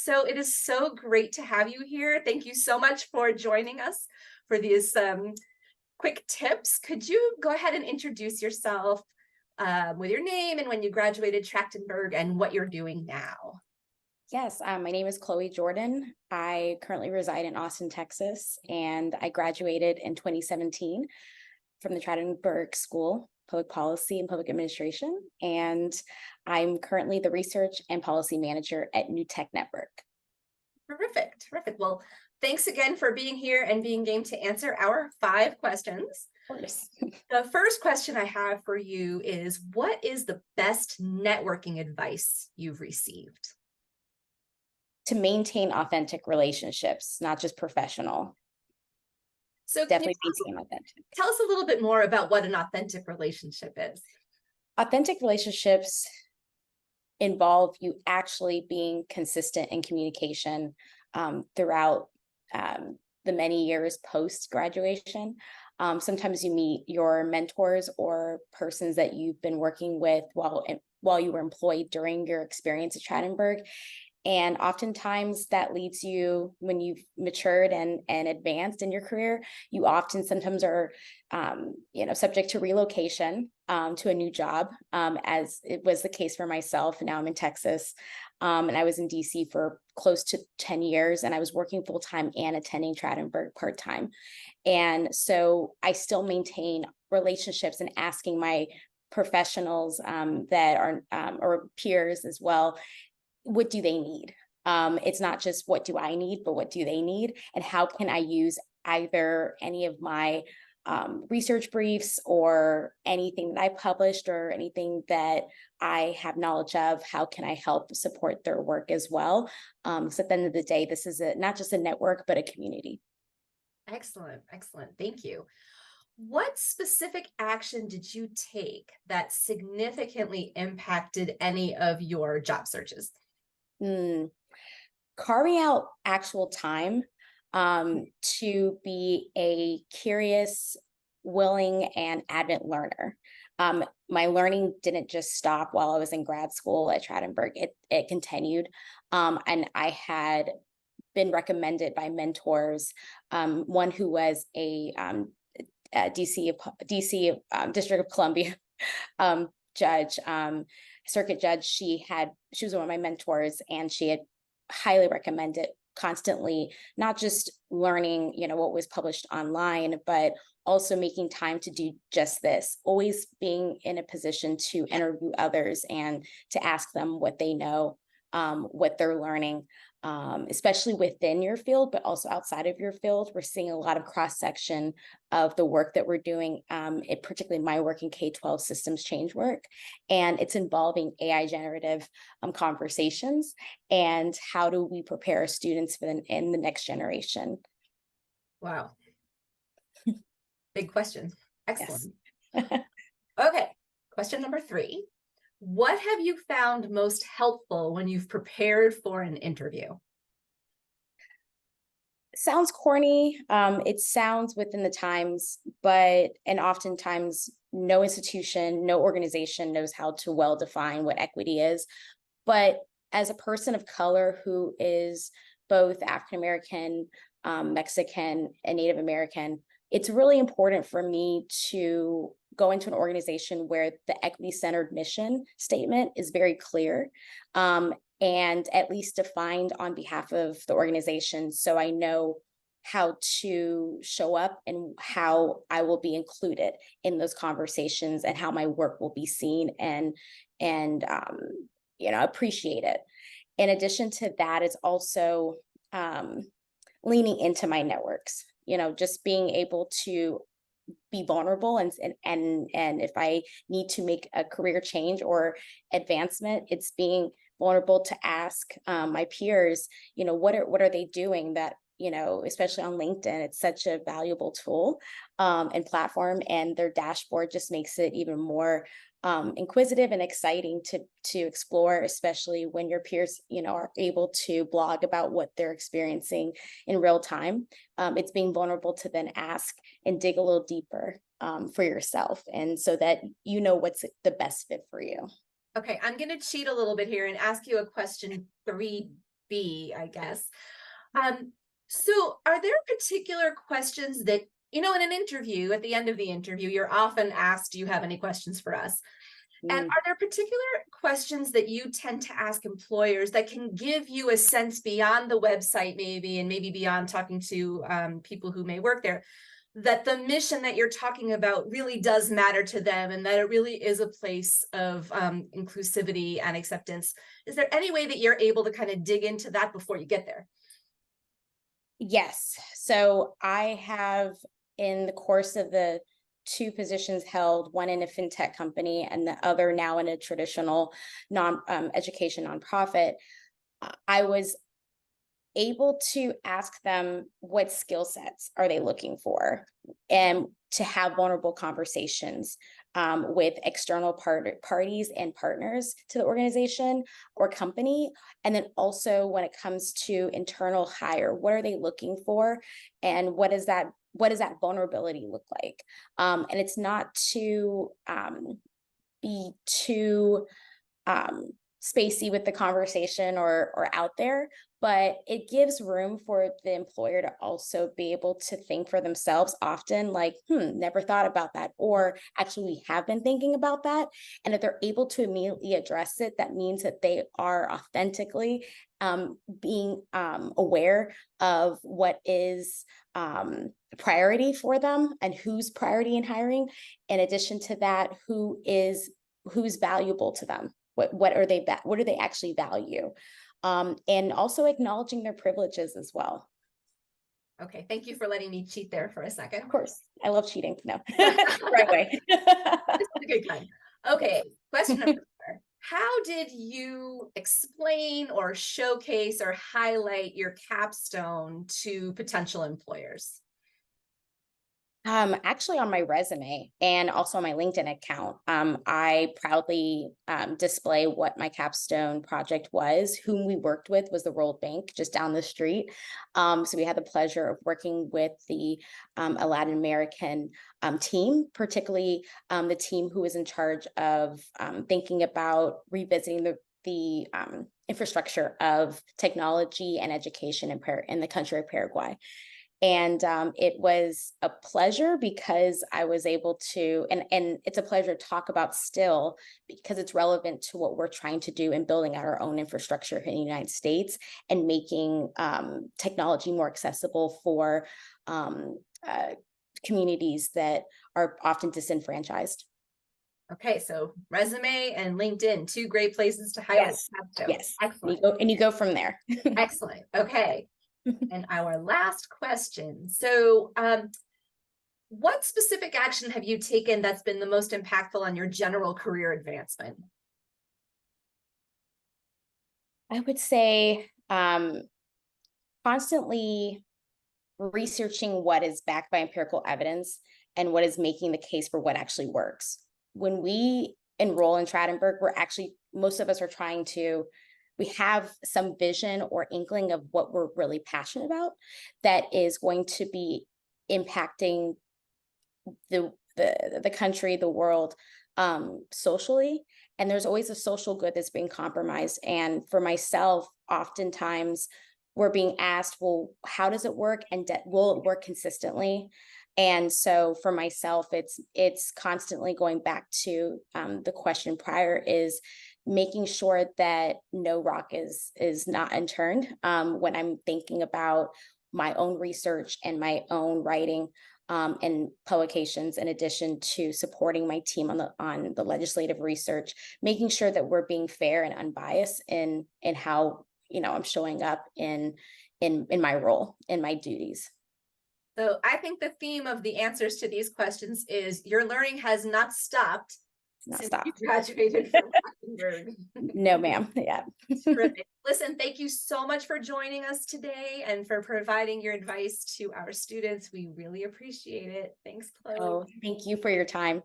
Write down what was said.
So it is so great to have you here. Thank you so much for joining us for these quick tips. Could you go ahead and introduce yourself with your name and when you graduated Trachtenberg and what you're doing now? Yes, my name is Chloe Jordan. I currently reside in Austin, Texas, and I graduated in 2017 from the Trachtenberg School, Public Policy and Public Administration, and I'm currently the Research and Policy Manager at New Tech Network. Terrific, terrific. Well, thanks again for being here and being game to answer our 5 questions. Of course. The first question I have for you is, what is the best networking advice you've received? To maintain authentic relationships, not just professional. So can you Definitely maintain authentic. tell us a little bit more about what an authentic relationship is? Authentic relationships involve you actually being consistent in communication throughout the many years post graduation. Sometimes you meet your mentors or persons that you've been working with while you were employed during your experience at Trachtenberg. And oftentimes that leads you, when you've matured and advanced in your career, you often sometimes are, subject to relocation to a new job, as it was the case for myself. Now I'm in Texas, and I was in DC for close to 10 years, and I was working full time and attending Trachtenberg part time. And so I still maintain relationships and asking my professionals that are or peers as well, what do they need? It's not just what do I need, but what do they need? And how can I use either any of my research briefs or anything that I published or anything that I have knowledge of? How can I help support their work as well? So at the end of the day, this is not just a network, but a community. Excellent, excellent. Thank you. What specific action did you take that significantly impacted any of your job searches? Mm. Carving out actual time to be a curious, willing, and avid learner. My learning didn't just stop while I was in grad school at Trachtenberg. It continued, and I had been recommended by mentors. One who was a DC District of Columbia judge, circuit judge. She was one of my mentors, and she had highly recommended constantly, not just learning, what was published online, but also making time to do just this, always being in a position to interview others and to ask them what they know, what they're learning, especially within your field, but also outside of your field. We're seeing a lot of cross section of the work that we're doing, particularly my work in K-12 systems change work, and it's involving AI generative conversations, and how do we prepare students in the next generation? Wow. Big question. Yes. Excellent. Okay. Question number 3. What have you found most helpful when you've prepared for an interview? Sounds corny. It sounds within the times, and oftentimes no institution, no organization knows how to well define what equity is. But as a person of color who is both African American, Mexican, and Native American, it's really important for me to go into an organization where the equity centered mission statement is very clear, and at least defined on behalf of the organization, so I know how to show up and how I will be included in those conversations and how my work will be seen and appreciated. In addition to that, it's also leaning into my networks, just being able to be vulnerable, and if I need to make a career change or advancement, it's being vulnerable to ask my peers, what are they doing that, especially on LinkedIn, it's such a valuable tool and platform, and their dashboard just makes it even more inquisitive and exciting to explore, especially when your peers, are able to blog about what they're experiencing in real time. It's being vulnerable to then ask and dig a little deeper for yourself, and so that what's the best fit for you. Okay, I'm going to cheat a little bit here and ask you a question 3 be, I guess. So are there particular questions that, in an interview, at the end of the interview, you're often asked, do you have any questions for us? And Mm. are there particular questions that you tend to ask employers that can give you a sense beyond the website, maybe, and maybe beyond talking to people who may work there, that the mission that you're talking about really does matter to them and that it really is a place of inclusivity and acceptance? Is there any way that you're able to kind of dig into that before you get there? Yes. So I have, in the course of the two positions held, one in a fintech company and the other now in a traditional education nonprofit, I was able to ask them what skill sets are they looking for, and to have vulnerable conversations with external parties and partners to the organization or company. And then also when it comes to internal hire, what are they looking for, and what does that vulnerability look like? And it's not to be too spacey with the conversation or out there, but it gives room for the employer to also be able to think for themselves, often like, never thought about that, or actually we have been thinking about that. And if they're able to immediately address it, that means that they are authentically being aware of what is priority for them and who's priority in hiring. In addition to that, who's valuable to them. What do they actually value? And also acknowledging their privileges as well. Okay, thank you for letting me cheat there for a second. Of course, I love cheating. No, right way. This is a good kind. Okay, question number 4. How did you explain or showcase or highlight your capstone to potential employers? Actually on my resume and also on my LinkedIn account, I proudly display what my capstone project was. Whom we worked with was the World Bank just down the street. So we had the pleasure of working with the a Latin American team, particularly the team who was in charge of thinking about revisiting the infrastructure of technology and education in the country of Paraguay. And it was a pleasure because I was able to, and it's a pleasure to talk about still, because it's relevant to what we're trying to do in building out our own infrastructure in the United States and making technology more accessible for communities that are often disenfranchised. Okay, so resume and LinkedIn, 2 great places to highlight Yes, capstone. yes. Excellent. And you go from there. Excellent. Okay. And our last question. So, what specific action have you taken that's been the most impactful on your general career advancement? I would say constantly researching what is backed by empirical evidence and what is making the case for what actually works. When we enroll in Trachtenberg, most of us are we have some vision or inkling of what we're really passionate about that is going to be impacting the country, the world, socially. And there's always a social good that's being compromised. And for myself, oftentimes we're being asked, well, how does it work? And will it work consistently? And so for myself, it's constantly going back to the question prior, is making sure that no rock is not unturned when I'm thinking about my own research and my own writing and publications, in addition to supporting my team on the legislative research, making sure that we're being fair and unbiased in how I'm showing up in my role, in my duties. So I think the theme of the answers to these questions is your learning has not stopped since you graduated from Trachtenberg. No, ma'am. Yeah. Terrific. Listen, thank you so much for joining us today and for providing your advice to our students. We really appreciate it. Thanks, Chloe. Oh, thank you for your time.